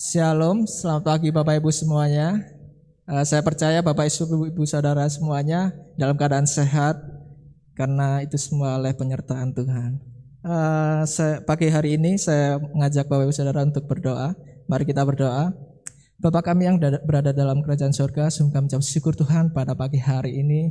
Shalom, selamat pagi Bapak Ibu semuanya. Saya percaya Bapak Ibu Saudara semuanya dalam keadaan sehat karena itu semua oleh penyertaan Tuhan. Pagi hari ini saya mengajak Bapak Ibu Saudara untuk berdoa. Mari kita berdoa. Bapa kami yang berada dalam kerajaan surga, sungguh kami ucap syukur Tuhan pada pagi hari ini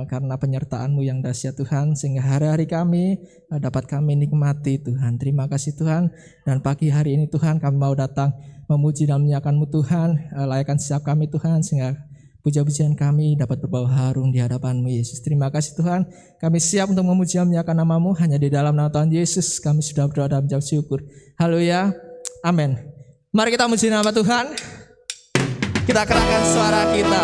karena penyertaan-Mu yang dahsyat Tuhan, sehingga hari-hari kami dapat kami nikmati Tuhan. Terima kasih Tuhan, dan pagi hari ini Tuhan kami mau datang memuji dan menyanyikan-Mu Tuhan, layakkan setiap kami Tuhan, sehingga puja-pujian kami dapat berbau harum di hadapan-Mu Yesus. Terima kasih Tuhan, kami siap untuk memuji dan menyanyikan nama-Mu, hanya di dalam nama Tuhan Yesus kami sudah berdoa dan mengucap syukur. Haleluya, amin. Mari kita memuji nama Tuhan. Kita kerahkan suara kita.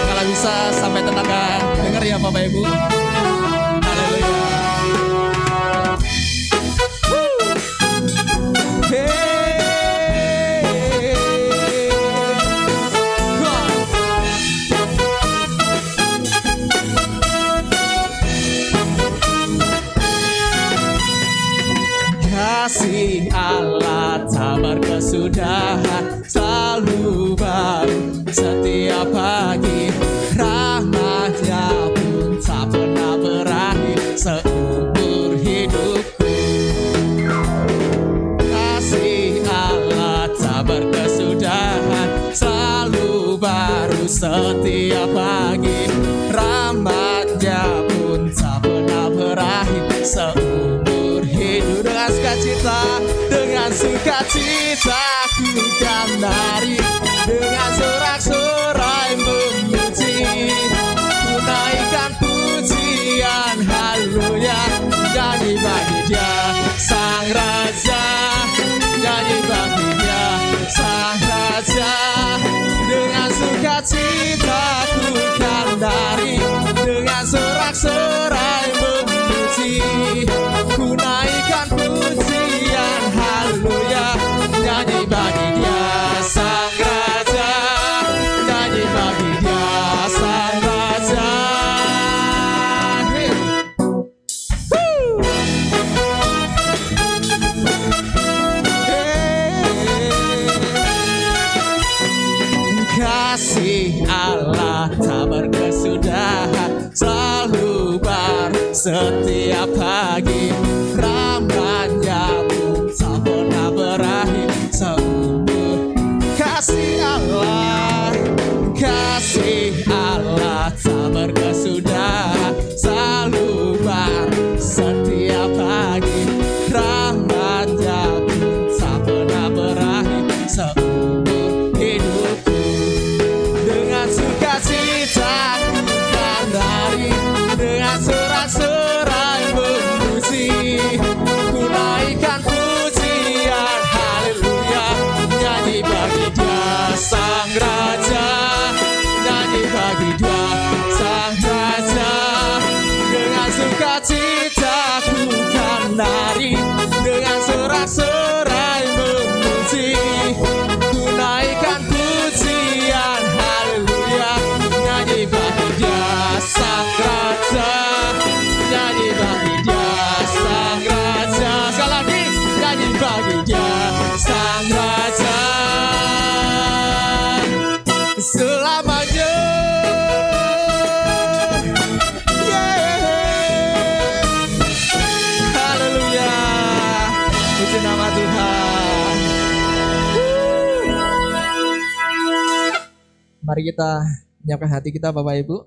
Kalau bisa sampai tenaga dengar ya Bapak Ibu. Haleluya. Kasih Allah tak berkesudahan, selalu baru setiap pagi. Rahmat-Nya pun tak pernah berakhir seumur hidupku. Kasih Allah tak berkesudahan, selalu baru setiap pagi. Rahmat-Nya pun tak pernah berakhir seumur hidup. Dengan sukacita ku kan lari, dengan sorak-sorai memuji, ku naikkan pujian haleluya. Nyanyi bagi Dia Sang Raja, nyanyi bagi Dia Sang Raja. Dengan sukacita ku kan lari, dengan sorak-sorai memuji, ku naikkan pujian haleluya. Nyanyi bagi Dia Sang Raja, nyanyi bagi Dia Sang Raja. Kasih Allah tak berkesudahan, selalu baru setiap pagi. Rahmat-Nya pun tak pernah berakhir seumur. Kasih Allah tak berkesudahan, selalu baru setiap pagi. Rahmat-Nya pun tak pernah berakhir seumur hidupku. Dengan sukacita ku kan lari, dengan sorak-sorai memuji, ku naikkan pujian haleluya. Nyanyi bagi Dia Sang Raja, nyanyi bagi Dia Sang Raja. Dengan sukacita ku kan lari, dengan sorak-sorai memuji, ku naikkan pujian haleluya. Nyanyi bagi Dia Sang Raja, nyanyi bagi Dia Sang Raja. Sekali lagi, nyanyi bagi Dia Sang Raja selamanya. Haleluya, puji nama Tuhan. Mari kita menyiapkan hati kita Bapak Ibu,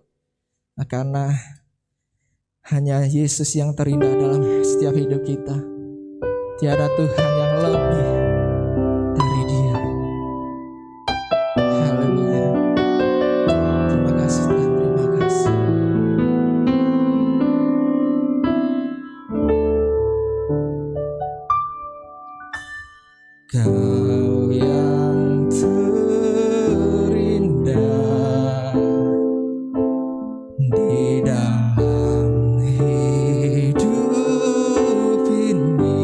karena hanya Yesus yang terindah dalam setiap hidup kita. Tiada Tuhan yang lebih dari Dia. Haleluya. Terima kasih Tuhan, terima kasih. Kau yang terindah di dalam hidup ini,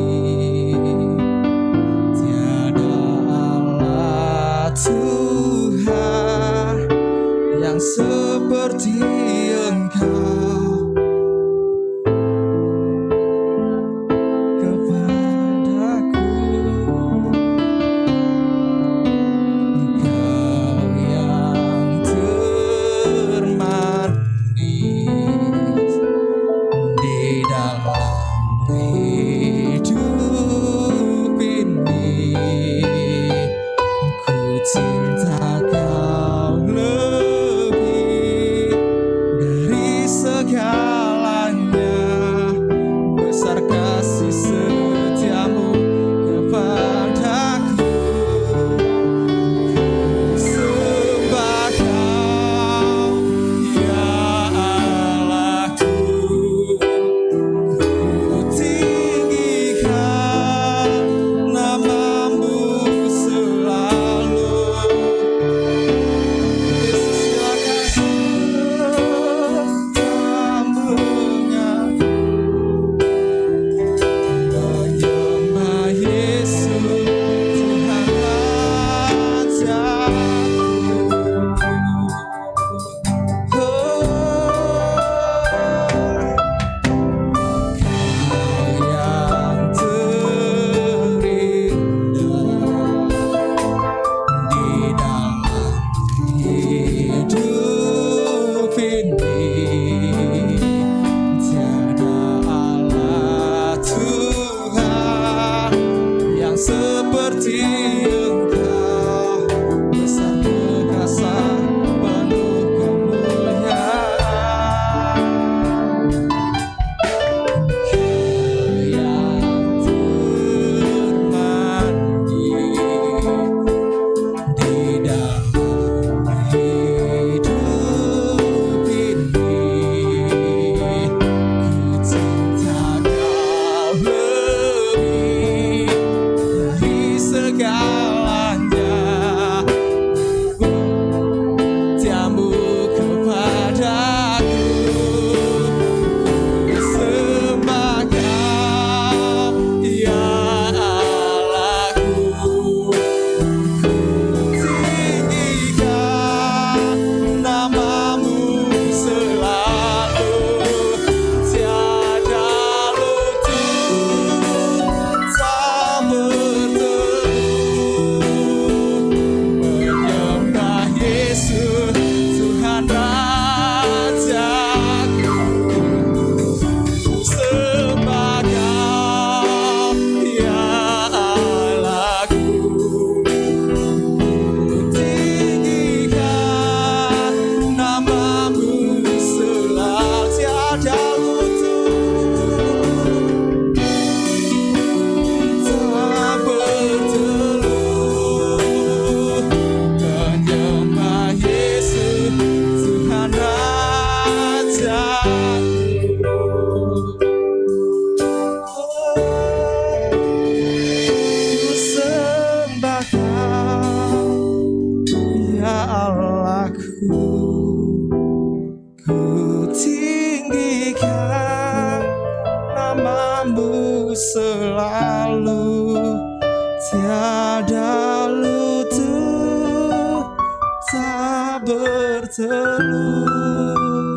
berteduh,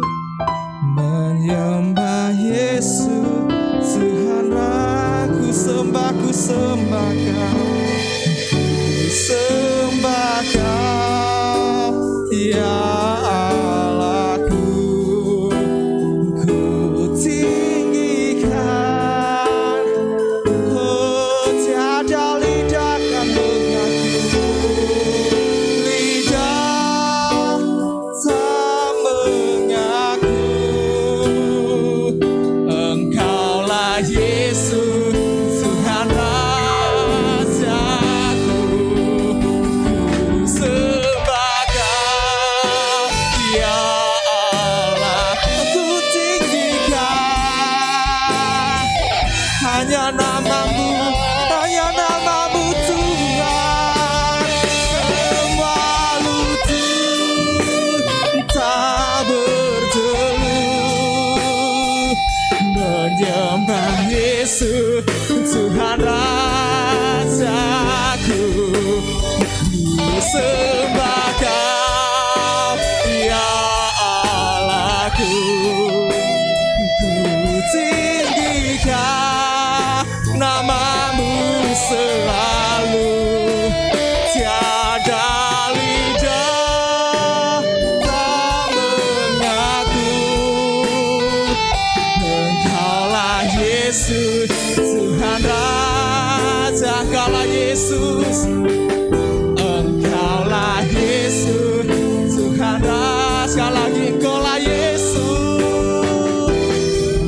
menyembah Yesus, Tuhan aku sembah, ku sembah Kau, ku sembah Kau, ya Allahku, ku tinggikan, oh tiada lidah kan mengaku, lidah tak mengaku, Engkaulah Yesus, Tuhan Rajaku, ku sembah Kau, ya Allah, ku tinggikan, hanya namamu Tuhan, semua lutut tak berteduh, menyembah Yesus, Tuhan Rajaku, ku sembah Kau, ya Allahku, ku tinggikan namamu selalu, tiada lidah tak mengaku, Engkaulah Yesus, Tuhan Raja, Engkaulah Yesus, Engkaulah Yesus, Tuhan Raja, sekali lagi Engkaulah Yesus,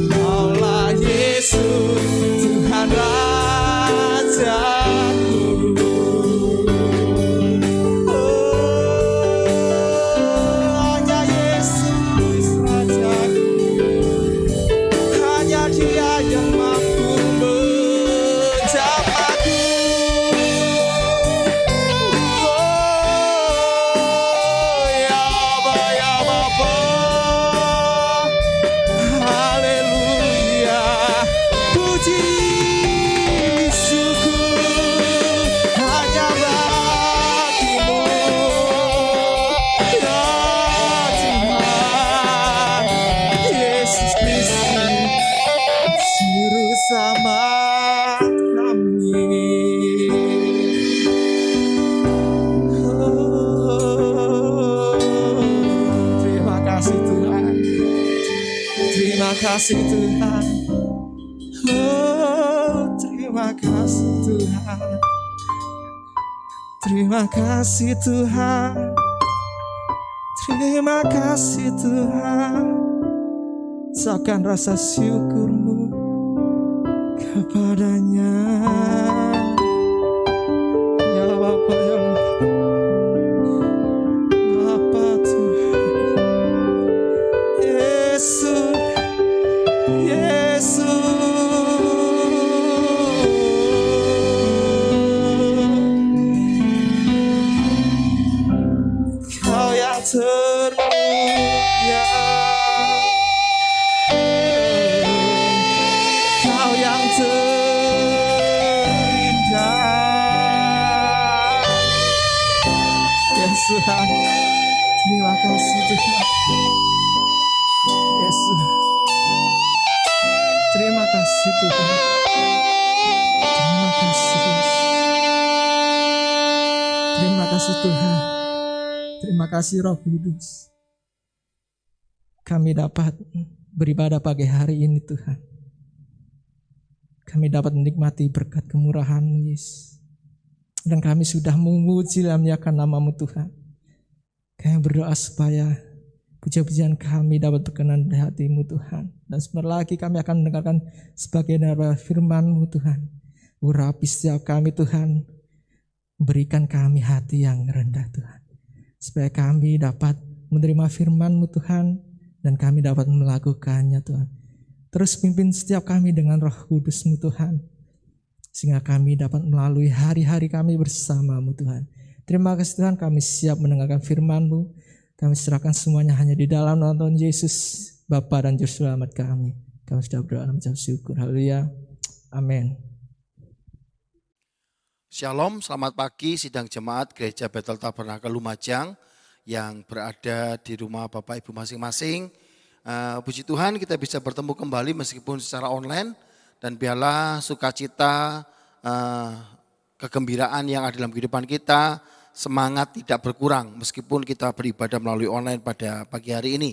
Engkaulah Yesus, Tuhan Rajaku, hanya Yesus Rajaku, hanya Dia yang mampu menjamaku. Oh, ya Bapa, haleluya, puji syukur hanya bagimu, ya Tuhan Yesus Kristus, Juru Selamat kami. Oh, terima kasih Tuhan, terima kasih Tuhan, oh terima kasih Tuhan, terima kasih Tuhan, terima kasih Tuhan, ucapkan rasa syukurmu kepadanya, ya Bapa yang Bapa Tuhan, Yesus, Yesus, Kau yang termulia, Kau yang terindah, Yesus, terima kasih Tuhan, Yesus, terima kasih Tuhan, terima kasih, terima kasih Tuhan, terima kasih Roh Kudus, kami dapat beribadah pagi hari ini Tuhan, kami dapat menikmati berkat kemurahan-Mu Yesus, dan kami sudah memuji dan memuliakan nama-Mu Tuhan. Kami berdoa supaya puja-pujian kami dapat berkenan di hati-Mu Tuhan. Dan sebentar lagi kami akan mendengarkan sebagian dari firman-Mu Tuhan. Urapi setiap kami Tuhan, berikan kami hati yang rendah Tuhan, supaya kami dapat menerima firman-Mu Tuhan, dan kami dapat melakukannya Tuhan. Terus pimpin setiap kami dengan Roh Kudus-Mu Tuhan, sehingga kami dapat melalui hari-hari kami bersama-Mu Tuhan. Terima kasih Tuhan, kami siap mendengarkan firman-Mu. Kami serahkan semuanya hanya di dalam nama Tuhan Yesus, Bapa dan Juru Selamat kami. Kami sudah berdoa dan mengucap syukur. Haleluya. Amin. Shalom, selamat pagi sidang jemaat Gereja Bethel Tabernakel Lumajang yang berada di rumah Bapak Ibu masing-masing. Puji Tuhan kita bisa bertemu kembali meskipun secara online, dan biarlah sukacita, kegembiraan yang ada dalam kehidupan kita, semangat tidak berkurang meskipun kita beribadah melalui online pada pagi hari ini.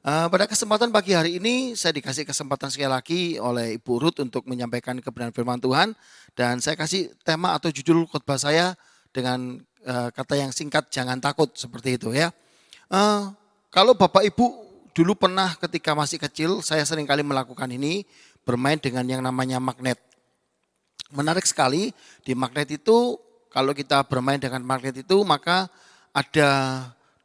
Pada kesempatan pagi hari ini saya dikasih kesempatan sekali lagi oleh Ibu Ruth untuk menyampaikan kebenaran firman Tuhan, dan saya kasih tema atau judul khotbah saya dengan kata yang singkat, jangan takut, seperti itu ya. Kalau Bapak Ibu dulu pernah ketika masih kecil, saya seringkali melakukan ini, bermain dengan yang namanya magnet. Menarik sekali, di magnet itu kalau kita bermain dengan magnet itu maka ada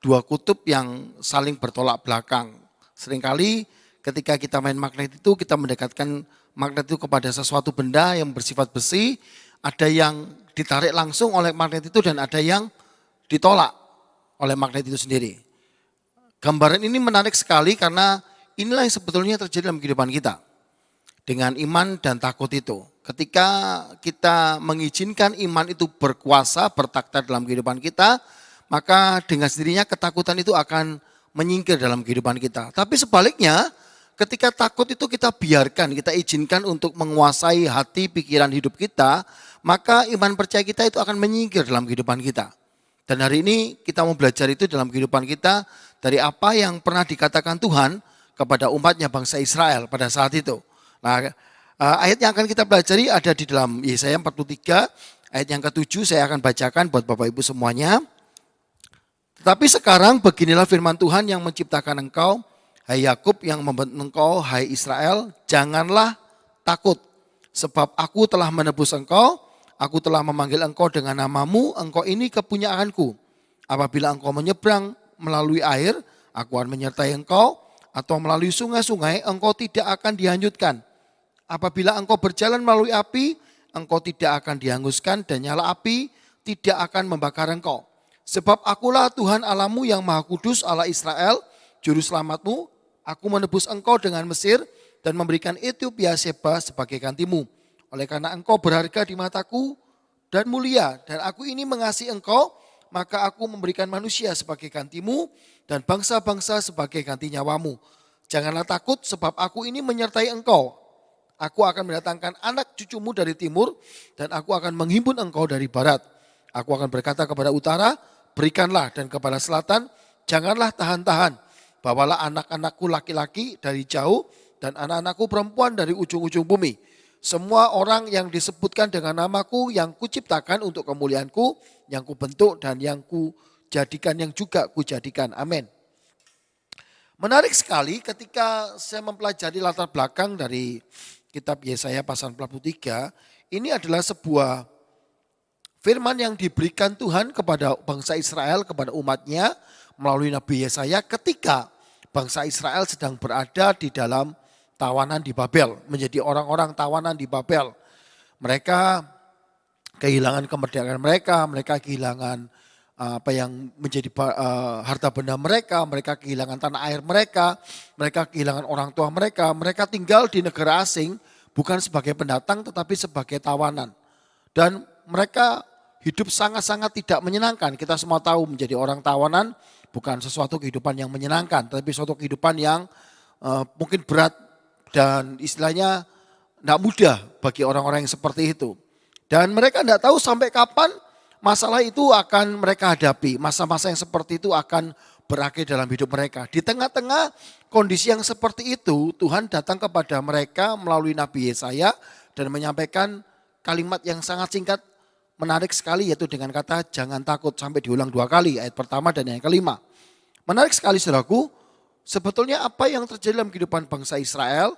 dua kutub yang saling bertolak belakang. Seringkali ketika kita main magnet itu kita mendekatkan magnet itu kepada sesuatu benda yang bersifat besi, ada yang ditarik langsung oleh magnet itu dan ada yang ditolak oleh magnet itu sendiri. Gambaran ini menarik sekali karena inilah yang sebetulnya terjadi dalam kehidupan kita. Dengan iman dan takut itu. Ketika kita mengizinkan iman itu berkuasa, bertakhta dalam kehidupan kita, maka dengan sendirinya ketakutan itu akan menyingkir dalam kehidupan kita. Tapi sebaliknya, ketika takut itu kita biarkan, kita izinkan untuk menguasai hati, pikiran hidup kita, maka iman percaya kita itu akan menyingkir dalam kehidupan kita. Dan hari ini kita mau belajar itu dalam kehidupan kita dari apa yang pernah dikatakan Tuhan kepada umatnya bangsa Israel pada saat itu. Nah, ayat yang akan kita pelajari ada di dalam Yesaya 43, ayat yang ke-7 saya akan bacakan buat Bapak Ibu semuanya. Tetapi sekarang beginilah firman Tuhan yang menciptakan engkau, hai Yakub, yang membentuk engkau, hai Israel, janganlah takut, sebab aku telah menebus engkau, aku telah memanggil engkau dengan namamu, engkau ini kepunyaanku. Apabila engkau menyeberang melalui air, aku akan menyertai engkau, atau melalui sungai-sungai, engkau tidak akan dihanyutkan. Apabila engkau berjalan melalui api, engkau tidak akan dihanguskan, dan nyala api tidak akan membakar engkau. Sebab akulah Tuhan Allahmu yang Maha Kudus, Allah Israel, Juru Selamatmu. Aku menebus engkau dengan Mesir dan memberikan Ethiopia Seba sebagai gantimu. Oleh karena engkau berharga di mataku dan mulia, dan aku ini mengasihi engkau, maka aku memberikan manusia sebagai gantimu dan bangsa-bangsa sebagai ganti nyawamu. Janganlah takut, sebab aku ini menyertai engkau. Aku akan mendatangkan anak cucumu dari timur, dan aku akan menghimpun engkau dari barat. Aku akan berkata kepada utara, berikanlah, dan kepada selatan, janganlah tahan-tahan. Bawalah anak-anakku laki-laki dari jauh, dan anak-anakku perempuan dari ujung-ujung bumi. Semua orang yang disebutkan dengan namaku, yang kuciptakan untuk kemuliaanku, yang kubentuk dan yang kujadikan, yang juga kujadikan. Amin. Menarik sekali ketika saya mempelajari latar belakang dari kitab Yesaya pasal 43, ini adalah sebuah firman yang diberikan Tuhan kepada bangsa Israel, kepada umatnya melalui Nabi Yesaya ketika bangsa Israel sedang berada di dalam tawanan di Babel, menjadi orang-orang tawanan di Babel. Mereka kehilangan kemerdekaan mereka, mereka kehilangan apa yang menjadi harta benda mereka kehilangan tanah air mereka kehilangan orang tua mereka tinggal di negara asing bukan sebagai pendatang tetapi sebagai tawanan. Dan mereka hidup sangat-sangat tidak menyenangkan. Kita semua tahu menjadi orang tawanan bukan sesuatu kehidupan yang menyenangkan, tetapi suatu kehidupan yang mungkin berat dan istilahnya tidak mudah bagi orang-orang yang seperti itu. Dan mereka tidak tahu sampai kapan masalah itu akan mereka hadapi. Masa-masa yang seperti itu akan berakhir dalam hidup mereka. Di tengah-tengah kondisi yang seperti itu, Tuhan datang kepada mereka melalui Nabi Yesaya dan menyampaikan kalimat yang sangat singkat, menarik sekali, yaitu dengan kata jangan takut, sampai diulang 2 kali, ayat pertama dan yang kelima. Menarik sekali saudaraku, sebetulnya apa yang terjadi dalam kehidupan bangsa Israel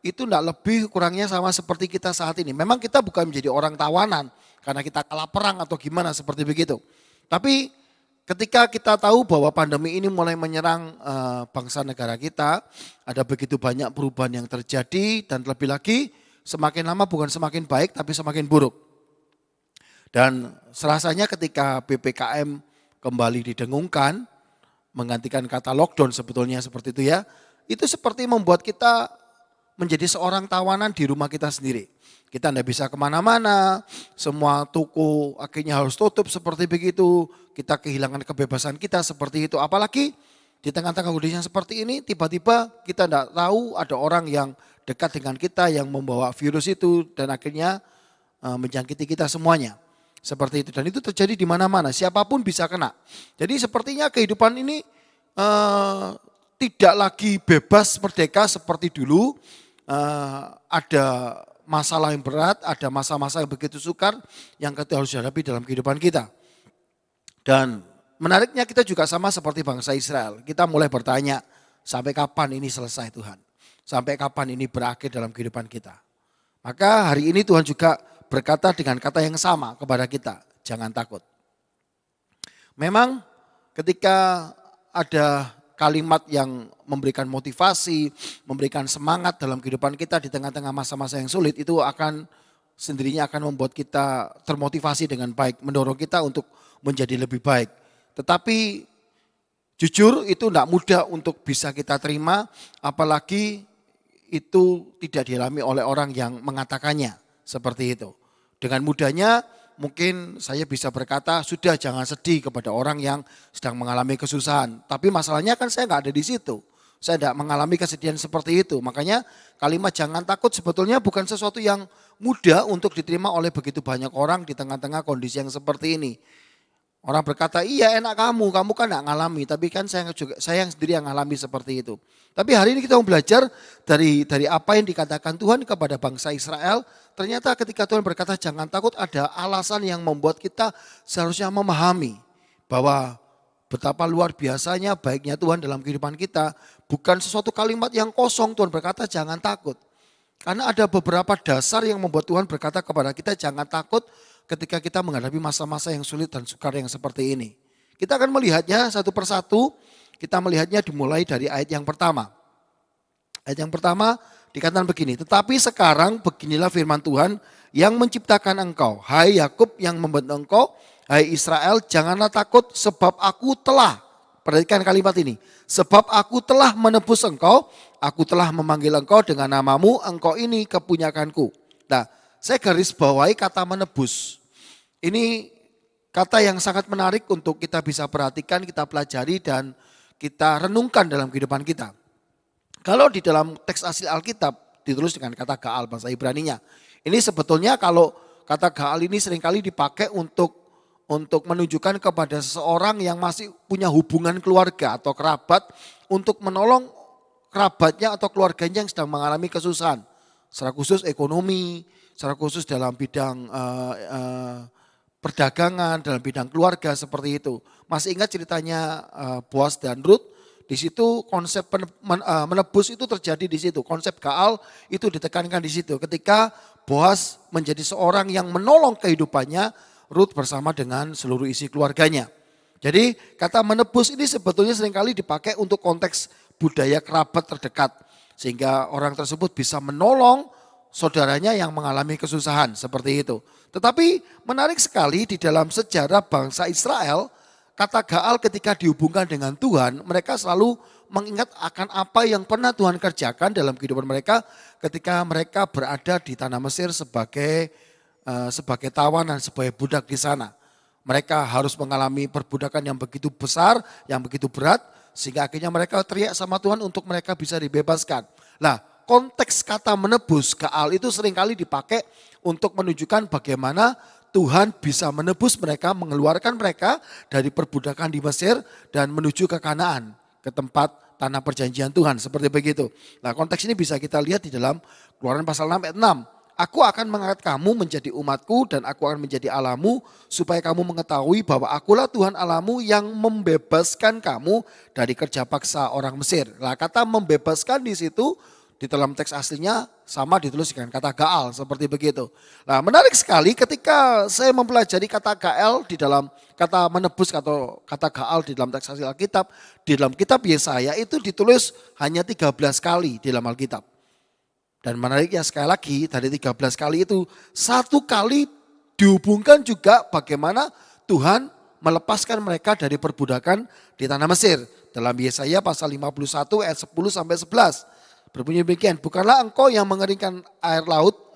itu tidak lebih kurangnya sama seperti kita saat ini. Memang kita bukan menjadi orang tawanan karena kita kalah perang atau gimana seperti begitu. Tapi ketika kita tahu bahwa pandemi ini mulai menyerang bangsa negara kita, ada begitu banyak perubahan yang terjadi dan lebih lagi semakin lama bukan semakin baik tapi semakin buruk. Dan serasanya ketika PPKM kembali didengungkan, menggantikan kata lockdown sebetulnya seperti itu ya, itu seperti membuat kita menjadi seorang tawanan di rumah kita sendiri. Kita tidak bisa kemana-mana, semua toko akhirnya harus tutup seperti begitu. Kita kehilangan kebebasan kita seperti itu. Apalagi di tengah-tengah kondisi yang seperti ini, tiba-tiba kita tidak tahu ada orang yang dekat dengan kita yang membawa virus itu dan akhirnya menjangkiti kita semuanya. Seperti itu, dan itu terjadi di mana-mana, siapapun bisa kena. Jadi sepertinya kehidupan ini tidak lagi bebas merdeka seperti dulu. Ada masalah yang berat, ada masa-masa yang begitu sukar yang kita harus hadapi dalam kehidupan kita. Dan menariknya kita juga sama seperti bangsa Israel. Kita mulai bertanya, sampai kapan ini selesai Tuhan? Sampai kapan ini berakhir dalam kehidupan kita? Maka hari ini Tuhan juga berkata dengan kata yang sama kepada kita, jangan takut. Memang ketika ada kalimat yang memberikan motivasi, memberikan semangat dalam kehidupan kita di tengah-tengah masa-masa yang sulit, itu sendirinya akan membuat kita termotivasi dengan baik, mendorong kita untuk menjadi lebih baik. Tetapi jujur itu tidak mudah untuk bisa kita terima, apalagi itu tidak dialami oleh orang yang mengatakannya seperti itu. Dengan mudahnya mungkin saya bisa berkata, sudah jangan sedih kepada orang yang sedang mengalami kesusahan. Tapi masalahnya kan saya nggak ada di situ. Saya tidak mengalami kesedihan seperti itu. Makanya kalimat jangan takut sebetulnya bukan sesuatu yang mudah untuk diterima oleh begitu banyak orang di tengah-tengah kondisi yang seperti ini. Orang berkata, iya enak kamu kan enggak ngalami, tapi kan saya yang sendiri yang ngalami seperti itu. Tapi hari ini kita mau belajar dari apa yang dikatakan Tuhan kepada bangsa Israel. Ternyata ketika Tuhan berkata jangan takut, ada alasan yang membuat kita seharusnya memahami bahwa betapa luar biasanya baiknya Tuhan dalam kehidupan kita. Bukan sesuatu kalimat yang kosong, Tuhan berkata jangan takut. Karena ada beberapa dasar yang membuat Tuhan berkata kepada kita jangan takut ketika kita menghadapi masa-masa yang sulit dan sukar yang seperti ini. Kita akan melihatnya satu persatu, kita melihatnya dimulai dari ayat yang pertama. Ayat yang pertama dikatakan begini, tetapi sekarang beginilah firman Tuhan yang menciptakan engkau, hai Yakub yang membentuk engkau, hai Israel janganlah takut sebab aku telah, perhatikan kalimat ini, sebab aku telah menebus engkau, aku telah memanggil engkau dengan namamu, engkau ini kepunyakanku. Nah, saya garis bawahi kata menebus. Ini kata yang sangat menarik untuk kita bisa perhatikan, kita pelajari dan kita renungkan dalam kehidupan kita. Kalau di dalam teks asli Alkitab ditulis dengan kata Gaal bahasa Ibraninya. Ini sebetulnya kalau kata Gaal ini seringkali dipakai untuk menunjukkan kepada seseorang yang masih punya hubungan keluarga atau kerabat untuk menolong kerabatnya atau keluarganya yang sedang mengalami kesusahan. Secara khusus ekonomi, secara khusus dalam bidang perdagangan, dalam bidang keluarga seperti itu. Masih ingat ceritanya Boaz dan Ruth? Di situ konsep menebus itu terjadi di situ. Konsep Gaal itu ditekankan di situ. Ketika Boaz menjadi seorang yang menolong kehidupannya, Ruth bersama dengan seluruh isi keluarganya. Jadi kata menebus ini sebetulnya seringkali dipakai untuk konteks budaya kerabat terdekat. Sehingga orang tersebut bisa menolong saudaranya yang mengalami kesusahan seperti itu. Tetapi menarik sekali di dalam sejarah bangsa Israel, kata Gaal ketika dihubungkan dengan Tuhan, mereka selalu mengingat akan apa yang pernah Tuhan kerjakan dalam kehidupan mereka ketika mereka berada di tanah Mesir sebagai tawanan, sebagai budak di sana. Mereka harus mengalami perbudakan yang begitu besar, yang begitu berat, sehingga akhirnya mereka teriak sama Tuhan untuk mereka bisa dibebaskan. Nah, konteks kata menebus Gaal itu seringkali dipakai untuk menunjukkan bagaimana Tuhan bisa menebus mereka, mengeluarkan mereka dari perbudakan di Mesir dan menuju ke Kanaan, ke tempat tanah perjanjian Tuhan, seperti begitu. Nah, konteks ini bisa kita lihat di dalam Keluaran pasal 6 ayat 6. Aku akan mengangkat kamu menjadi umatku dan aku akan menjadi Allahmu supaya kamu mengetahui bahwa akulah Tuhan Allahmu yang membebaskan kamu dari kerja paksa orang Mesir. Nah, kata membebaskan di situ di dalam teks aslinya sama ditulis dengan kata Gaal seperti begitu. Nah, menarik sekali ketika saya mempelajari kata Gaal di dalam kata menebus atau kata Gaal di dalam teks asli Alkitab, di dalam kitab Yesaya itu ditulis hanya 13 kali di dalam Alkitab. Dan menariknya sekali lagi dari 13 kali itu satu kali dihubungkan juga bagaimana Tuhan melepaskan mereka dari perbudakan di tanah Mesir. Dalam Yesaya pasal 51 ayat 10 sampai 11. berbunyi demikian, bukanlah engkau yang mengeringkan air laut,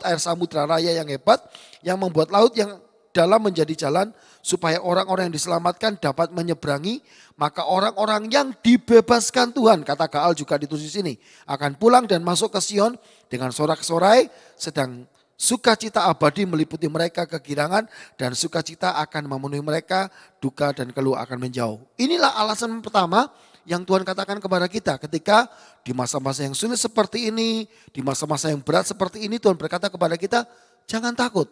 air samudra raya yang hebat, yang membuat laut yang dalam menjadi jalan, supaya orang-orang yang diselamatkan dapat menyeberangi, maka orang-orang yang dibebaskan Tuhan, kata Gaal juga ditulis di sini, akan pulang dan masuk ke Sion dengan sorak-sorai, sedang sukacita abadi meliputi mereka kegirangan, dan sukacita akan memenuhi mereka, duka dan keluh akan menjauh. Inilah alasan pertama yang Tuhan katakan kepada kita ketika di masa-masa yang sulit seperti ini, di masa-masa yang berat seperti ini, Tuhan berkata kepada kita, jangan takut.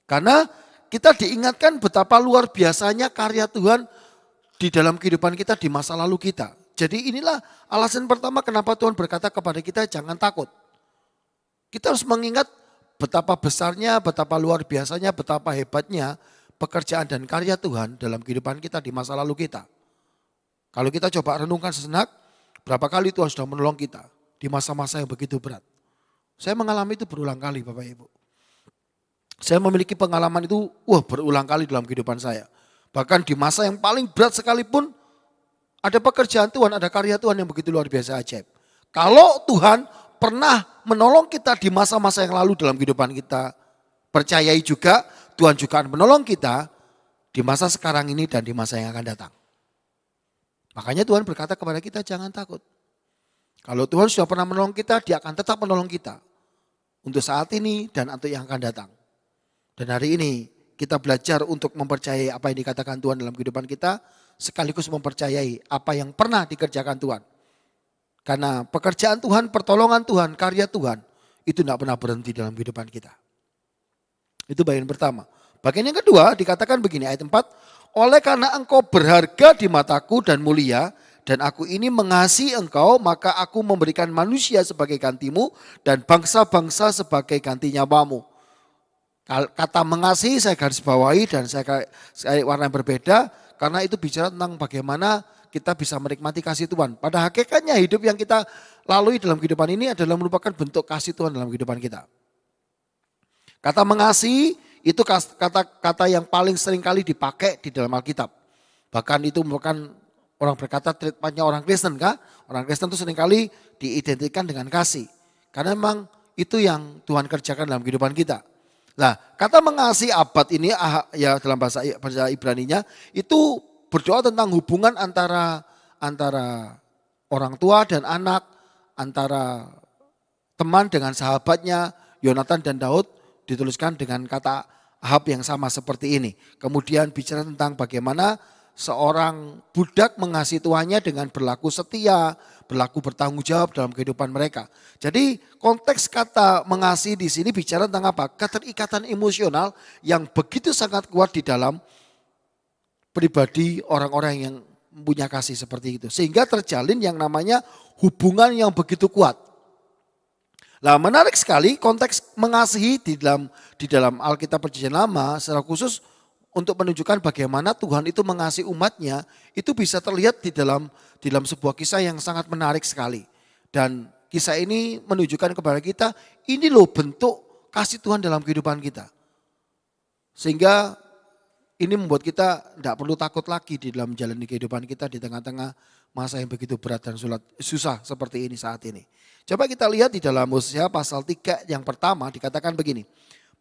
Karena kita diingatkan betapa luar biasanya karya Tuhan di dalam kehidupan kita di masa lalu kita. Jadi inilah alasan pertama kenapa Tuhan berkata kepada kita jangan takut. Kita harus mengingat betapa besarnya, betapa luar biasanya, betapa hebatnya pekerjaan dan karya Tuhan dalam kehidupan kita di masa lalu kita. Kalau kita coba renungkan sejenak, berapa kali Tuhan sudah menolong kita di masa-masa yang begitu berat. Saya mengalami itu berulang kali Bapak Ibu. Saya memiliki pengalaman itu berulang kali dalam kehidupan saya. Bahkan di masa yang paling berat sekalipun ada pekerjaan Tuhan, ada karya Tuhan yang begitu luar biasa ajaib. Kalau Tuhan pernah menolong kita di masa-masa yang lalu dalam kehidupan kita, percayai juga Tuhan juga akan menolong kita di masa sekarang ini dan di masa yang akan datang. Makanya Tuhan berkata kepada kita jangan takut. Kalau Tuhan sudah pernah menolong kita, Dia akan tetap menolong kita. Untuk saat ini dan untuk yang akan datang. Dan hari ini kita belajar untuk mempercayai apa yang dikatakan Tuhan dalam kehidupan kita. Sekaligus mempercayai apa yang pernah dikerjakan Tuhan. Karena pekerjaan Tuhan, pertolongan Tuhan, karya Tuhan. Itu tidak pernah berhenti dalam kehidupan kita. Itu bagian pertama. Bagian yang kedua dikatakan begini ayat 4. Oleh karena engkau berharga di mataku dan mulia, dan aku ini mengasihi engkau, maka aku memberikan manusia sebagai gantimu dan bangsa-bangsa sebagai ganti nyawamu. Kata mengasihi saya garis bawahi dan saya warna yang berbeda, karena itu bicara tentang bagaimana kita bisa menikmati kasih Tuhan. Pada hakikatnya hidup yang kita lalui dalam kehidupan ini adalah merupakan bentuk kasih Tuhan dalam kehidupan kita. Kata mengasihi itu kata yang paling sering kali dipakai di dalam Alkitab. Bahkan itu merupakan orang berkata treatmentnya orang Kristen kah? Orang Kristen itu seringkali diidentikan dengan kasih. Karena memang itu yang Tuhan kerjakan dalam kehidupan kita. Nah, kata mengasihi abad ini ya dalam bahasa Ibraninya itu berdoa tentang hubungan antara orang tua dan anak, antara teman dengan sahabatnya, Yonatan dan Daud dituliskan dengan kata Ahab yang sama seperti ini. Kemudian bicara tentang bagaimana seorang budak mengasihi tuannya dengan berlaku setia, berlaku bertanggung jawab dalam kehidupan mereka. Jadi konteks kata mengasihi di sini bicara tentang apa? Keterikatan emosional yang begitu sangat kuat di dalam pribadi orang-orang yang punya kasih seperti itu. Sehingga terjalin yang namanya hubungan yang begitu kuat. Nah, menarik sekali konteks mengasihi di dalam Alkitab Perjanjian Lama secara khusus untuk menunjukkan bagaimana Tuhan itu mengasihi umatnya, itu bisa terlihat di dalam sebuah kisah yang sangat menarik sekali. Dan kisah ini menunjukkan kepada kita, ini loh bentuk kasih Tuhan dalam kehidupan kita. Sehingga ini membuat kita tidak perlu takut lagi di dalam menjalani kehidupan kita di tengah-tengah masa yang begitu berat dan susah seperti ini saat ini. Coba kita lihat di dalam Hosea pasal 3 yang pertama dikatakan begini.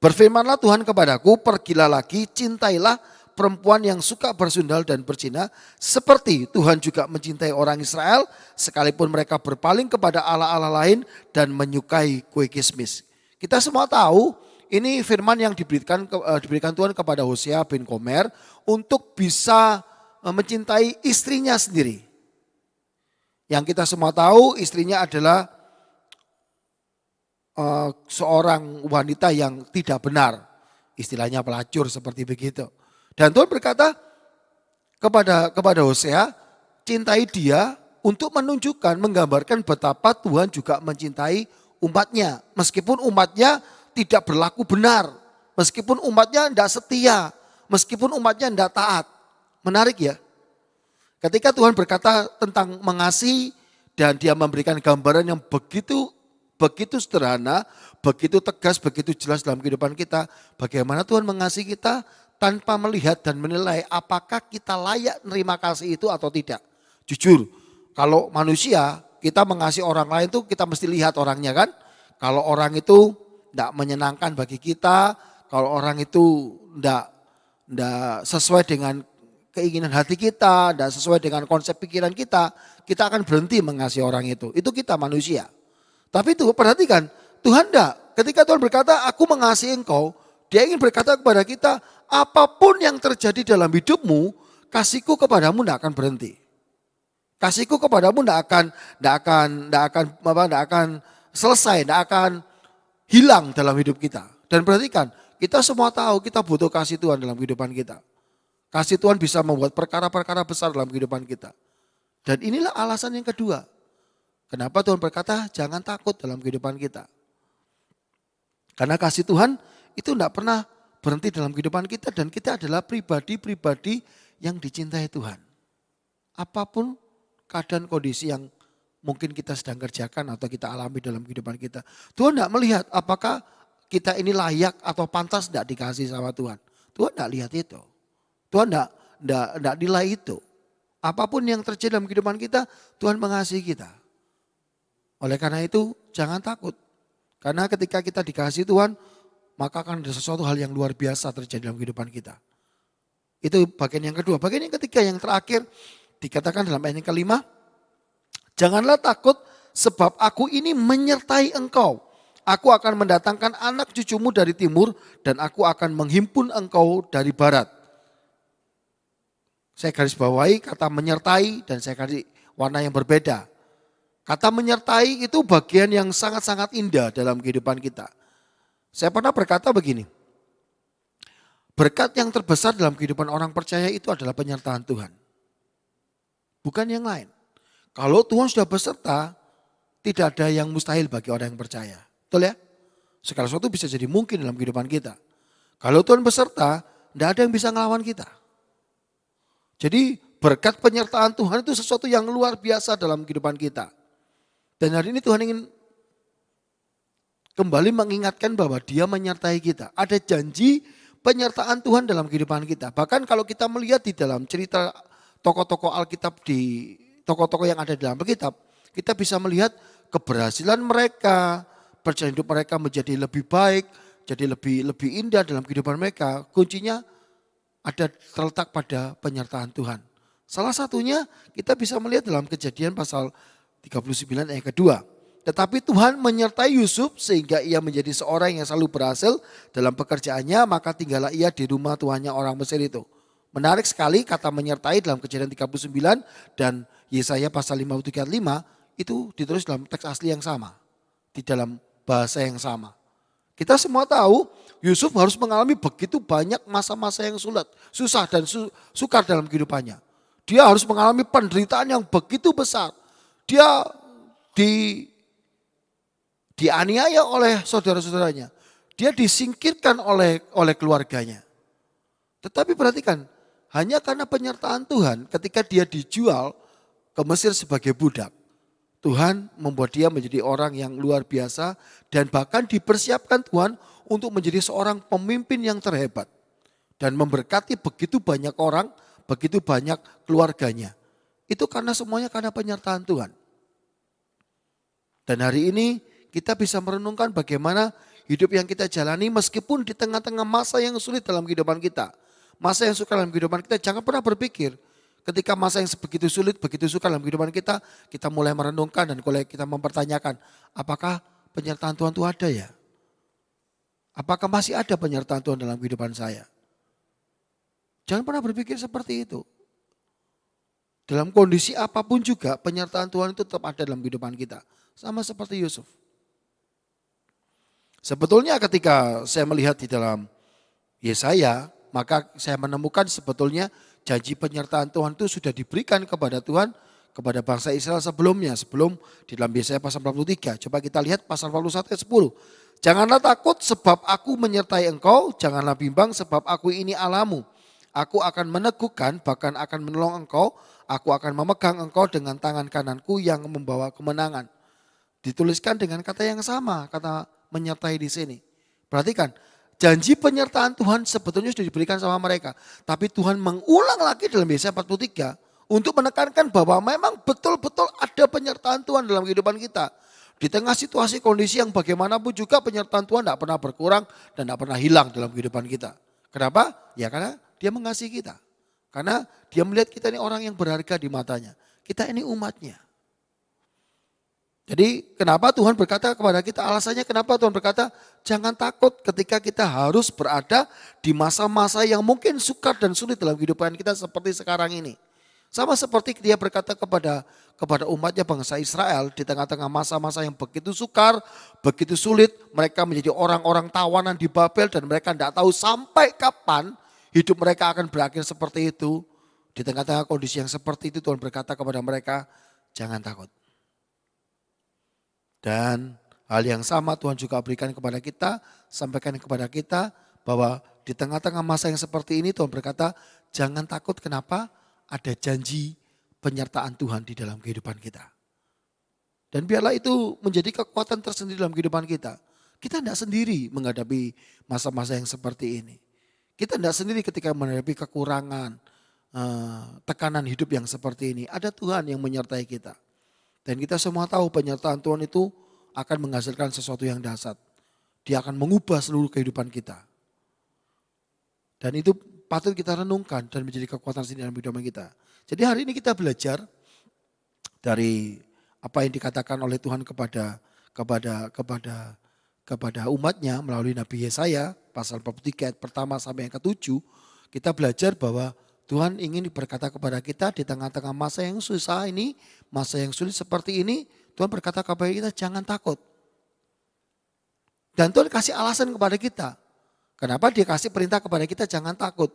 Berfirmanlah Tuhan kepadaku, pergilah lagi, cintailah perempuan yang suka bersundal dan berzina, seperti Tuhan juga mencintai orang Israel, sekalipun mereka berpaling kepada Allah-Allah lain dan menyukai kue kismis. Kita semua tahu ini firman yang diberikan Tuhan kepada Hosea bin Gomer untuk bisa mencintai istrinya sendiri. Yang kita semua tahu istrinya adalah seorang wanita yang tidak benar, istilahnya pelacur seperti begitu. Dan Tuhan berkata kepada Hosea, cintai dia untuk menunjukkan, menggambarkan betapa Tuhan juga mencintai umatnya. Meskipun umatnya tidak berlaku benar, meskipun umatnya tidak setia, meskipun umatnya tidak taat. Menarik ya. Ketika Tuhan berkata tentang mengasihi dan Dia memberikan gambaran yang begitu sederhana, begitu tegas, begitu jelas dalam kehidupan kita. Bagaimana Tuhan mengasihi kita tanpa melihat dan menilai apakah kita layak menerima kasih itu atau tidak. Jujur, kalau manusia kita mengasihi orang lain tuh kita mesti lihat orangnya kan. Kalau orang itu tidak menyenangkan bagi kita, kalau orang itu tidak sesuai dengan keinginan hati kita, tidak sesuai dengan konsep pikiran kita akan berhenti mengasihi orang itu. Itu kita manusia. Tapi itu perhatikan, Tuhan tidak. Ketika Tuhan berkata, aku mengasihi engkau, dia ingin berkata kepada kita, apapun yang terjadi dalam hidupmu, kasihku kepadamu tidak akan berhenti. Kasihku kepadamu tidak akan selesai, tidak akan hilang dalam hidup kita. Dan perhatikan, kita semua tahu kita butuh kasih Tuhan dalam kehidupan kita. Kasih Tuhan bisa membuat perkara-perkara besar dalam kehidupan kita. Dan inilah alasan yang kedua. Kenapa Tuhan berkata jangan takut dalam kehidupan kita. Karena kasih Tuhan itu tidak pernah berhenti dalam kehidupan kita. Dan kita adalah pribadi-pribadi yang dicintai Tuhan. Apapun keadaan kondisi yang mungkin kita sedang kerjakan atau kita alami dalam kehidupan kita. Tuhan tidak melihat apakah kita ini layak atau pantas tidak dikasih sama Tuhan. Tuhan tidak lihat itu. Tuhan tidak nilai itu. Apapun yang terjadi dalam kehidupan kita, Tuhan mengasihi kita. Oleh karena itu jangan takut. Karena ketika kita dikasihi Tuhan, maka akan ada sesuatu hal yang luar biasa terjadi dalam kehidupan kita. Itu bagian yang kedua. Bagian yang ketiga yang terakhir dikatakan dalam ayat yang kelima. Janganlah takut sebab aku ini menyertai engkau. Aku akan mendatangkan anak cucumu dari timur dan aku akan menghimpun engkau dari barat. Saya garis bawahi kata menyertai dan saya kasih warna yang berbeda. Kata menyertai itu bagian yang sangat-sangat indah dalam kehidupan kita. Saya pernah berkata begini. Berkat yang terbesar dalam kehidupan orang percaya itu adalah penyertaan Tuhan. Bukan yang lain. Kalau Tuhan sudah beserta, tidak ada yang mustahil bagi orang yang percaya. Betul ya? Segala sesuatu bisa jadi mungkin dalam kehidupan kita. Kalau Tuhan beserta, tidak ada yang bisa ngelawan kita. Jadi berkat penyertaan Tuhan itu sesuatu yang luar biasa dalam kehidupan kita. Dan hari ini Tuhan ingin kembali mengingatkan bahwa Dia menyertai kita. Ada janji penyertaan Tuhan dalam kehidupan kita. Bahkan kalau kita melihat di dalam cerita tokoh-tokoh Alkitab tokoh-tokoh yang ada di dalam Alkitab, kita bisa melihat keberhasilan mereka, perjalanan hidup mereka menjadi lebih baik, jadi lebih indah dalam kehidupan mereka. Kuncinya ada terletak pada penyertaan Tuhan. Salah satunya kita bisa melihat dalam Kejadian pasal 39 ayat kedua. Tetapi Tuhan menyertai Yusuf sehingga ia menjadi seorang yang selalu berhasil dalam pekerjaannya, maka tinggallah ia di rumah tuannya orang Mesir itu. Menarik sekali kata menyertai dalam Kejadian 39 dan Yesaya pasal 53 ayat 5 itu ditulis dalam teks asli yang sama. Di dalam bahasa yang sama. Kita semua tahu Yusuf harus mengalami begitu banyak masa-masa yang sulit, susah dan sukar dalam kehidupannya. Dia harus mengalami penderitaan yang begitu besar. Dia dianiaya oleh saudara-saudaranya. Dia disingkirkan oleh keluarganya. Tetapi perhatikan, hanya karena penyertaan Tuhan ketika dia dijual ke Mesir sebagai budak. Tuhan membuat dia menjadi orang yang luar biasa dan bahkan dipersiapkan Tuhan untuk menjadi seorang pemimpin yang terhebat. Dan memberkati begitu banyak orang, begitu banyak keluarganya. Itu semuanya karena penyertaan Tuhan. Dan hari ini kita bisa merenungkan bagaimana hidup yang kita jalani meskipun di tengah-tengah masa yang sulit dalam kehidupan kita. Masa yang sukar dalam kehidupan kita, jangan pernah berpikir ketika masa yang begitu sulit, begitu sukar dalam kehidupan kita, kita mulai merenungkan dan mulai kita mempertanyakan, apakah penyertaan Tuhan itu ada ya? Apakah masih ada penyertaan Tuhan dalam kehidupan saya? Jangan pernah berpikir seperti itu. Dalam kondisi apapun juga penyertaan Tuhan itu tetap ada dalam kehidupan kita. Sama seperti Yusuf. Sebetulnya ketika saya melihat di dalam Yesaya, maka saya menemukan sebetulnya janji penyertaan Tuhan itu sudah diberikan kepada Tuhan, kepada bangsa Israel sebelumnya. Sebelum di dalam Yesaya pasal 43. Coba kita lihat pasal 41 ayat 10. Janganlah takut sebab aku menyertai engkau, janganlah bimbang sebab aku ini Allahmu. Aku akan meneguhkan, bahkan akan menolong engkau, aku akan memegang engkau dengan tangan kananku yang membawa kemenangan. Dituliskan dengan kata yang sama, kata menyertai di sini. Perhatikan, janji penyertaan Tuhan sebetulnya sudah diberikan sama mereka. Tapi Tuhan mengulang lagi dalam Yesaya 43 Untuk menekankan bahwa memang betul-betul ada penyertaan Tuhan dalam kehidupan kita. Di tengah situasi kondisi yang bagaimanapun juga penyertaan Tuhan tidak pernah berkurang dan tidak pernah hilang dalam kehidupan kita. Kenapa? Ya karena dia mengasihi kita. Karena dia melihat kita ini orang yang berharga di matanya. Kita ini umatnya. Jadi kenapa Tuhan berkata kepada kita, alasannya kenapa Tuhan berkata, jangan takut ketika kita harus berada di masa-masa yang mungkin sukar dan sulit dalam kehidupan kita seperti sekarang ini. Sama seperti dia berkata kepada umatnya bangsa Israel di tengah-tengah masa-masa yang begitu sukar, begitu sulit, mereka menjadi orang-orang tawanan di Babel dan mereka tidak tahu sampai kapan hidup mereka akan berakhir seperti itu. Di tengah-tengah kondisi yang seperti itu Tuhan berkata kepada mereka, jangan takut. Dan hal yang sama Tuhan juga berikan kepada kita, sampaikan kepada kita bahwa di tengah-tengah masa yang seperti ini Tuhan berkata, jangan takut kenapa? Ada janji penyertaan Tuhan di dalam kehidupan kita. Dan biarlah itu menjadi kekuatan tersendiri dalam kehidupan kita. Kita tidak sendiri menghadapi masa-masa yang seperti ini. Kita tidak sendiri ketika menghadapi kekurangan, tekanan hidup yang seperti ini. Ada Tuhan yang menyertai kita. Dan kita semua tahu penyertaan Tuhan itu akan menghasilkan sesuatu yang dahsyat. Dia akan mengubah seluruh kehidupan kita. Dan itu patut kita renungkan dan menjadi kekuatan sendiri dalam kehidupan kita. Jadi hari ini kita belajar dari apa yang dikatakan oleh Tuhan kepada umatnya melalui Nabi Yesaya pasal 43 ayat pertama sampai yang ke-7. Kita belajar bahwa Tuhan ingin berkata kepada kita di tengah-tengah masa yang susah ini, masa yang sulit seperti ini, Tuhan berkata kepada kita jangan takut. Dan Tuhan kasih alasan kepada kita. Kenapa dia kasih perintah kepada kita jangan takut.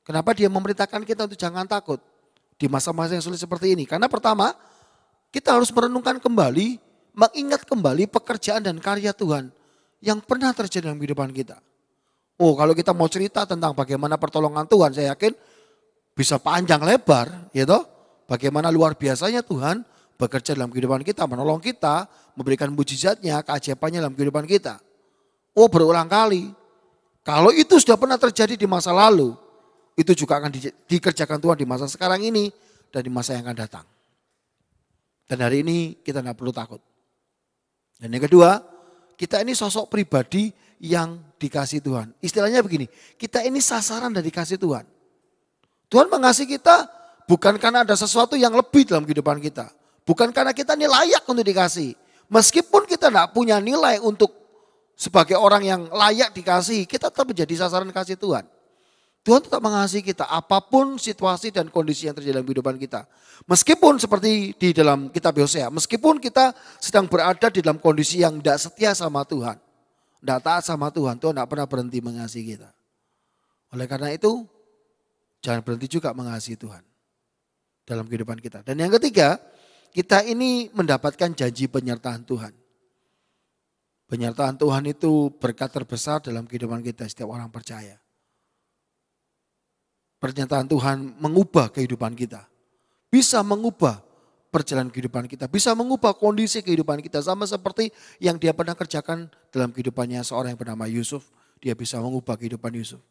Kenapa dia memerintahkan kita untuk jangan takut di masa-masa yang sulit seperti ini. Karena pertama, kita harus merenungkan kembali, mengingat kembali pekerjaan dan karya Tuhan yang pernah terjadi dalam kehidupan kita. Oh, kalau kita mau cerita tentang bagaimana pertolongan Tuhan, saya yakin bisa panjang lebar, ya toh. Bagaimana luar biasanya Tuhan bekerja dalam kehidupan kita, menolong kita, memberikan mujizatnya, keajaibannya dalam kehidupan kita. Oh, berulang kali. Kalau itu sudah pernah terjadi di masa lalu, itu juga akan dikerjakan Tuhan di masa sekarang ini dan di masa yang akan datang. Dan hari ini kita tidak perlu takut. Dan yang kedua, kita ini sosok pribadi yang dikasih Tuhan. Istilahnya begini, kita ini sasaran dari kasih Tuhan. Tuhan mengasihi kita bukan karena ada sesuatu yang lebih dalam kehidupan kita. Bukan karena kita ini layak untuk dikasih. Meskipun kita tidak punya nilai untuk sebagai orang yang layak dikasih, kita tetap menjadi sasaran kasih Tuhan. Tuhan tetap mengasihi kita apapun situasi dan kondisi yang terjadi dalam kehidupan kita. Meskipun seperti di dalam kitab Hosea, meskipun kita sedang berada di dalam kondisi yang tidak setia sama Tuhan, tidak taat sama Tuhan, Tuhan tidak pernah berhenti mengasihi kita. Oleh karena itu, jangan berhenti juga mengasihi Tuhan dalam kehidupan kita. Dan yang ketiga, kita ini mendapatkan janji penyertaan Tuhan. Penyertaan Tuhan itu berkat terbesar dalam kehidupan kita setiap orang percaya. Pernyataan Tuhan mengubah kehidupan kita. Bisa mengubah perjalanan kehidupan kita. Bisa mengubah kondisi kehidupan kita. Sama seperti yang dia pernah kerjakan dalam kehidupannya seorang yang bernama Yusuf. Dia bisa mengubah kehidupan Yusuf.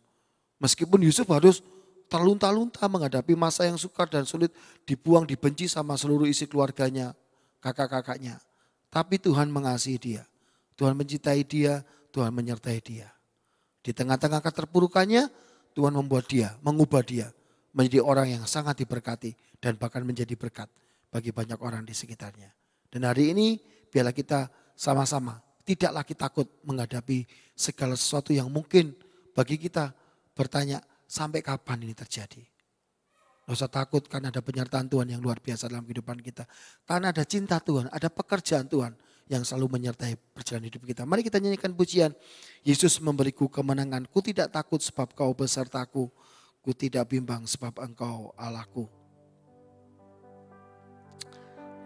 Meskipun Yusuf harus terlunta-lunta menghadapi masa yang sukar dan sulit. Dibuang, dibenci sama seluruh isi keluarganya, kakak-kakaknya. Tapi Tuhan mengasihi dia. Tuhan mencintai dia, Tuhan menyertai dia. Di tengah-tengah keterpurukannya, Tuhan membuat dia, mengubah dia menjadi orang yang sangat diberkati dan bahkan menjadi berkat bagi banyak orang di sekitarnya. Dan hari ini biarlah kita sama-sama tidak lagi takut menghadapi segala sesuatu yang mungkin bagi kita bertanya sampai kapan ini terjadi. Tidak usah takut karena ada penyertaan Tuhan yang luar biasa dalam kehidupan kita. Karena ada cinta Tuhan, ada pekerjaan Tuhan yang selalu menyertai perjalanan hidup kita. Mari kita nyanyikan pujian. Yesus memberiku kemenangan. Ku tidak takut sebab kau besertaku. Ku tidak bimbang sebab engkau Allahku.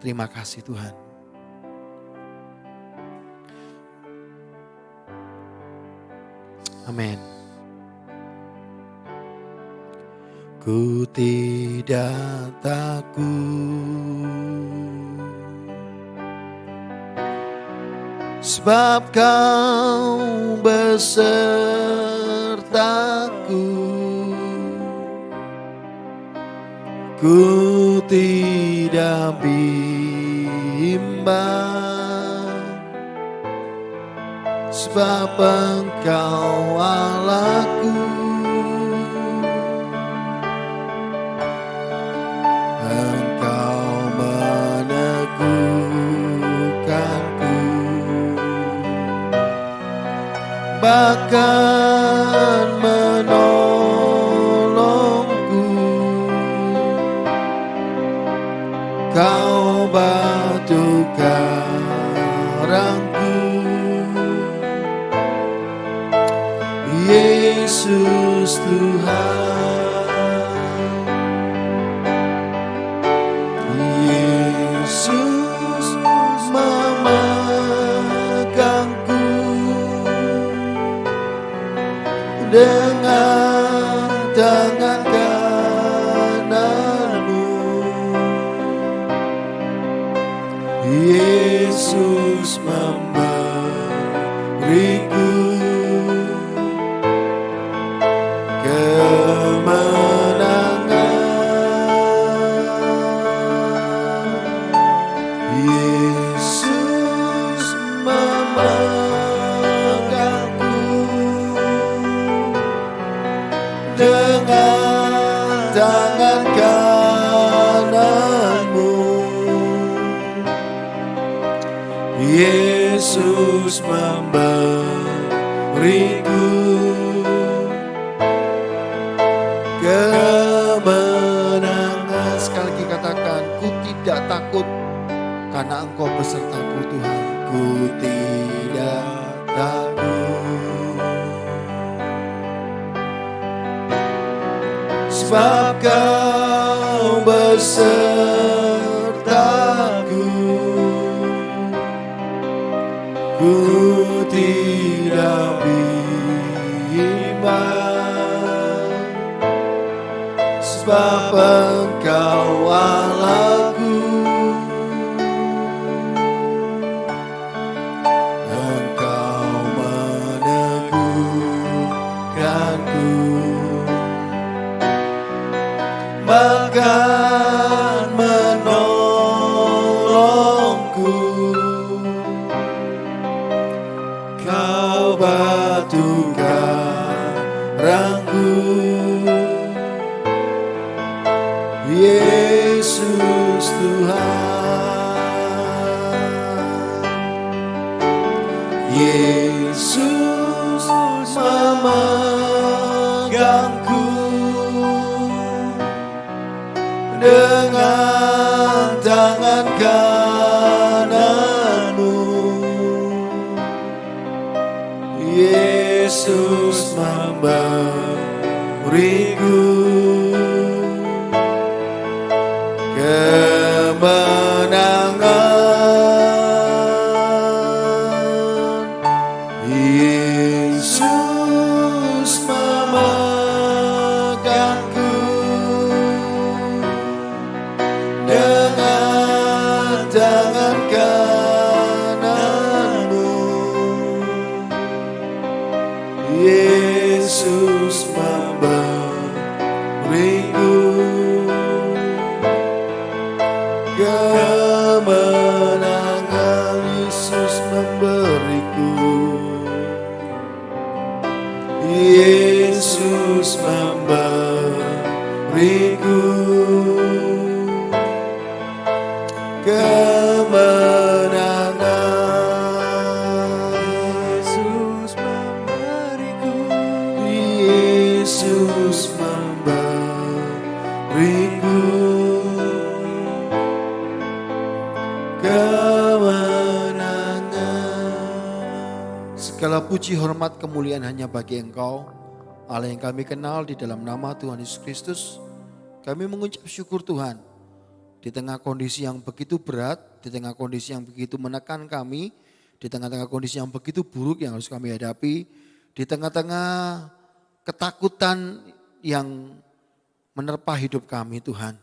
Terima kasih Tuhan. Amin. Ku tidak takut sebab kau besertaku. ku tidak bimbang, sebab Engkau Allahku. Engkau meneguhkanku, bahkan menolongku. Kau batu karangku, Yesus Tuhan. Yesus memegangku dengan tangan kananmu. Yesus memberiku kemenangan. Yesus memegangku dengan tangan kananmu. Yesus memberiku kemenangan. Sekali lagi katakan, ku tidak takut karena Engkau besertaku Tuhan. Ku tidak takut, sebab Kau besertaku. Ku tidak bimbang, sebab Engkau Allahku. Engkau meneguhkanku, bahkan menolongku. Kau batu karangku, Yesus Tuhan. Yesus memegangku dengan tangan kananmu. Yesus memberiku kemenangan. Yesus memegangku dengan tangan kananmu. Yesus memberiku kemenangan. Yesus memberiku, Yesus memberiku kemenangan. Yesus memberiku, Yesus memberiku kemenangan. Segala puji, hormat, kemuliaan hanya bagi Engkau, Allah yang kami kenal. Di dalam nama Tuhan Yesus Kristus, kami mengucap syukur Tuhan. Di tengah kondisi yang begitu berat, di tengah kondisi yang begitu menekan kami, di tengah-tengah kondisi yang begitu buruk yang harus kami hadapi, di tengah-tengah ketakutan yang menerpa hidup kami Tuhan.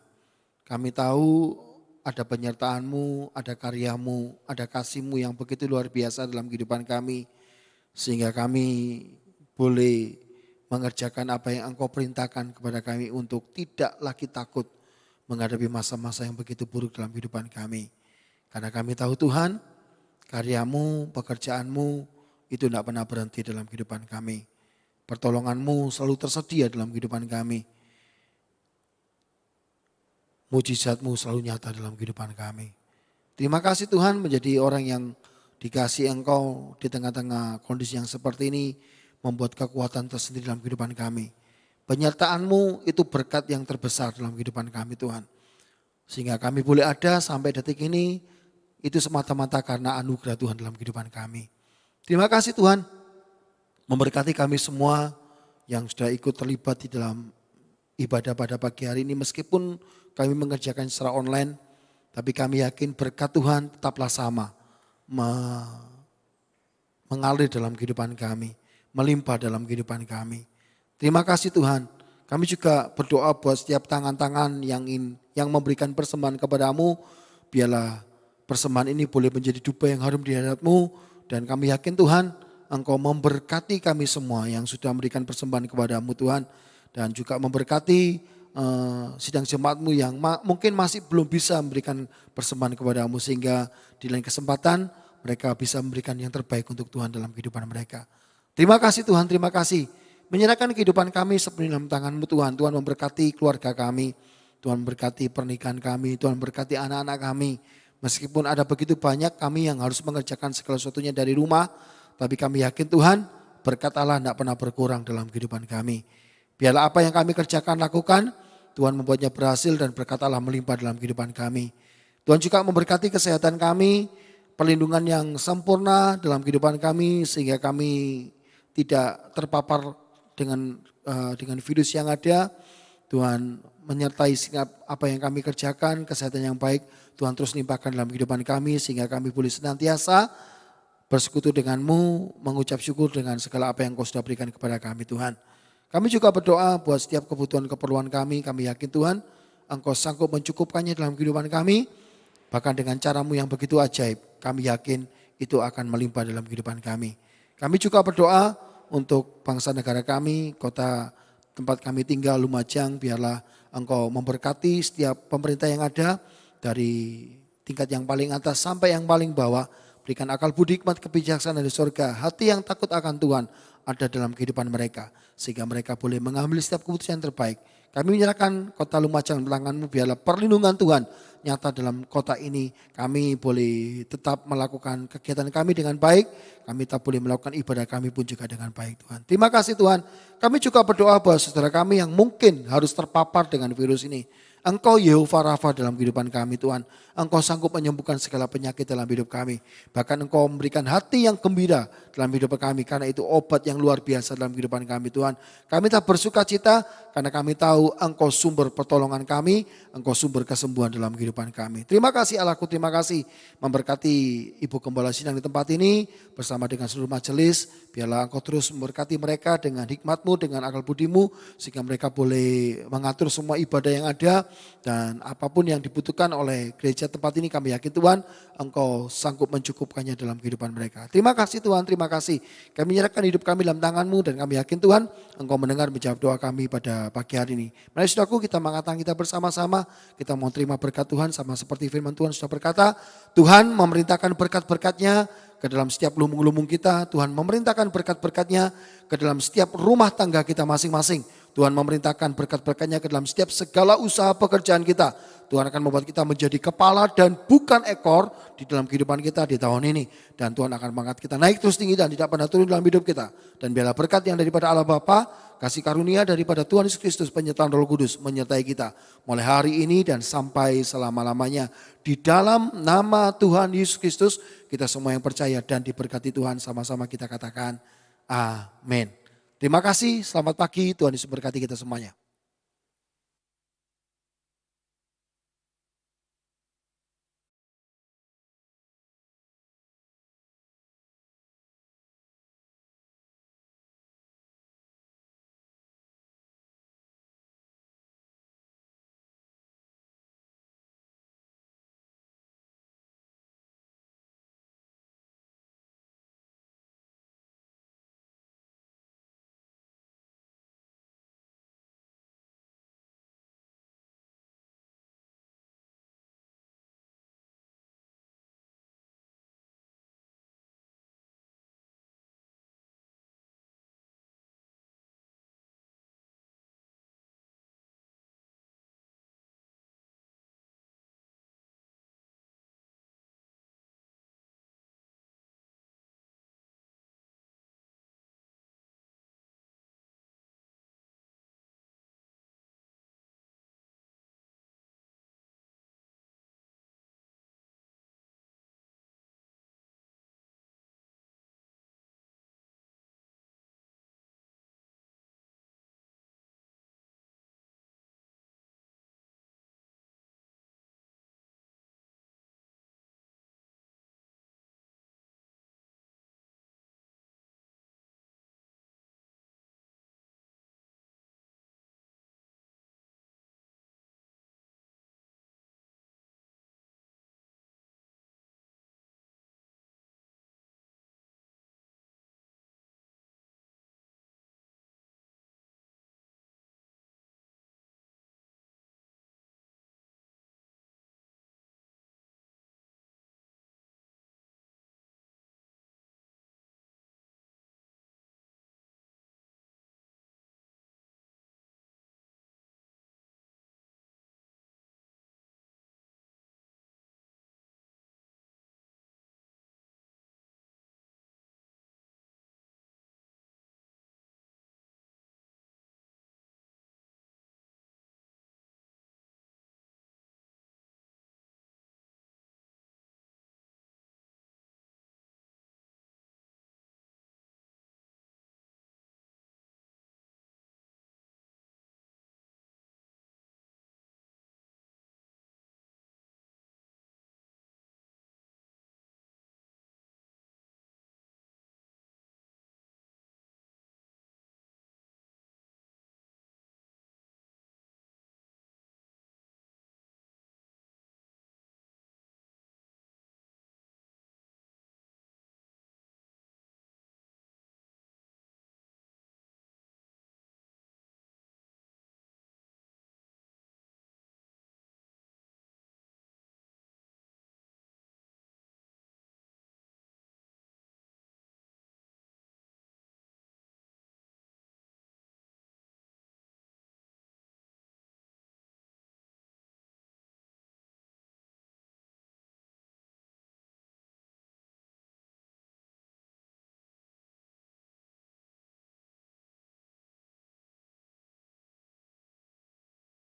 Kami tahu ada penyertaan-Mu, ada karya-Mu, ada kasih-Mu yang begitu luar biasa dalam kehidupan kami. Sehingga kami boleh mengerjakan apa yang Engkau perintahkan kepada kami untuk tidak lagi takut menghadapi masa-masa yang begitu buruk dalam kehidupan kami. Karena kami tahu Tuhan, karyamu, pekerjaanmu itu tidak pernah berhenti dalam kehidupan kami. Pertolonganmu selalu tersedia dalam kehidupan kami. Mujizatmu selalu nyata dalam kehidupan kami. Terima kasih Tuhan menjadi orang yang dikasih Engkau di tengah-tengah kondisi yang seperti ini, membuat kekuatan tersendiri dalam kehidupan kami. Penyertaan-Mu itu berkat yang terbesar dalam kehidupan kami Tuhan. Sehingga kami boleh ada sampai detik ini, itu semata-mata karena anugerah Tuhan dalam kehidupan kami. Terima kasih Tuhan, memberkati kami semua yang sudah ikut terlibat di dalam ibadah pada pagi hari ini. Meskipun kami mengerjakan secara online, tapi kami yakin berkat Tuhan tetaplah sama, mengalir dalam kehidupan kami, melimpah dalam kehidupan kami. Terima kasih Tuhan. Kami juga berdoa buat setiap tangan-tangan yang memberikan persembahan kepadamu, biarlah persembahan ini boleh menjadi dupa yang harum di hadapan-Mu, dan kami yakin Tuhan, Engkau memberkati kami semua yang sudah memberikan persembahan kepadamu Tuhan, dan juga memberkati sidang jemaat-Mu yang mungkin masih belum bisa memberikan persembahan kepadamu, sehingga di lain kesempatan mereka bisa memberikan yang terbaik untuk Tuhan dalam kehidupan mereka. Terima kasih Tuhan, terima kasih. Menyerahkan kehidupan kami sepenuhnya dalam tangan-Mu Tuhan. Tuhan memberkati keluarga kami, Tuhan memberkati pernikahan kami, Tuhan memberkati anak-anak kami. Meskipun ada begitu banyak kami yang harus mengerjakan segala sesuatunya dari rumah, tapi kami yakin Tuhan, berkat Allah tidak pernah berkurang dalam kehidupan kami. Biarlah apa yang kami kerjakan, lakukan, Tuhan membuatnya berhasil dan berkat Allah melimpah dalam kehidupan kami. Tuhan juga memberkati kesehatan kami, perlindungan yang sempurna dalam kehidupan kami, sehingga kami tidak terpapar dengan virus yang ada. Tuhan menyertai setiap apa yang kami kerjakan, kesehatan yang baik, Tuhan terus limpahkan dalam kehidupan kami, sehingga kami boleh senantiasa bersekutu dengan-Mu, mengucap syukur dengan segala apa yang Kau sudah berikan kepada kami Tuhan. Kami juga berdoa buat setiap kebutuhan-keperluan kami yakin Tuhan, Engkau sanggup mencukupkannya dalam kehidupan kami, bahkan dengan cara-Mu yang begitu ajaib, kami yakin itu akan melimpah dalam kehidupan kami. Kami juga berdoa untuk bangsa negara kami, kota tempat kami tinggal, Lumajang, biarlah Engkau memberkati setiap pemerintah yang ada, dari tingkat yang paling atas sampai yang paling bawah. Berikan akal budi, hikmat, kebijaksanaan dari surga, hati yang takut akan Tuhan ada dalam kehidupan mereka, sehingga mereka boleh mengambil setiap keputusan yang terbaik. Kami menyerahkan kota Lumajang dalam tangan-Mu, biarlah perlindungan Tuhan nyata dalam kota ini. Kami boleh tetap melakukan kegiatan kami dengan baik, kami tetap boleh melakukan ibadah kami pun juga dengan baik Tuhan. Terima kasih Tuhan. Kami juga berdoa bahwa saudara kami yang mungkin harus terpapar dengan virus ini, Engkau Yehova Rafa dalam kehidupan kami Tuhan. Engkau sanggup menyembuhkan segala penyakit dalam hidup kami. Bahkan Engkau memberikan hati yang gembira dalam hidup kami, karena itu obat yang luar biasa dalam kehidupan kami Tuhan. Kami tak bersuka cita karena kami tahu Engkau sumber pertolongan kami, Engkau sumber kesembuhan dalam kehidupan kami. Terima kasih Allahku, terima kasih memberkati Ibu Gembala Sidang di tempat ini bersama dengan seluruh majelis. Biarlah Engkau terus memberkati mereka dengan hikmat-Mu, dengan akal budi-Mu, sehingga mereka boleh mengatur semua ibadah yang ada. Dan apapun yang dibutuhkan oleh gereja tempat ini, kami yakin Tuhan Engkau sanggup mencukupkannya dalam kehidupan mereka. Terima kasih Tuhan, terima kasih. Kami menyerahkan hidup kami dalam tangan-Mu, dan kami yakin Tuhan Engkau mendengar menjawab doa kami pada pagi hari ini. Mari saudaraku, kita mengatakan kita bersama-sama, kita mau terima berkat Tuhan sama seperti firman Tuhan sudah berkata, Tuhan memerintahkan berkat-berkat-Nya ke dalam setiap lumung-lumung kita. Tuhan memerintahkan berkat-berkat-Nya ke dalam setiap rumah tangga kita masing-masing. Tuhan memerintahkan berkat-berkat-Nya ke dalam setiap segala usaha pekerjaan kita. Tuhan akan membuat kita menjadi kepala dan bukan ekor di dalam kehidupan kita di tahun ini. Dan Tuhan akan mengangkat kita naik terus tinggi dan tidak pernah turun dalam hidup kita. Dan biarlah berkat yang daripada Allah Bapa, kasih karunia daripada Tuhan Yesus Kristus, penyertaan Roh Kudus menyertai kita mulai hari ini dan sampai selama-lamanya. Di dalam nama Tuhan Yesus Kristus, kita semua yang percaya dan diberkati Tuhan, sama-sama kita katakan amin. Terima kasih, selamat pagi, Tuhan Yesus berkati kita semuanya.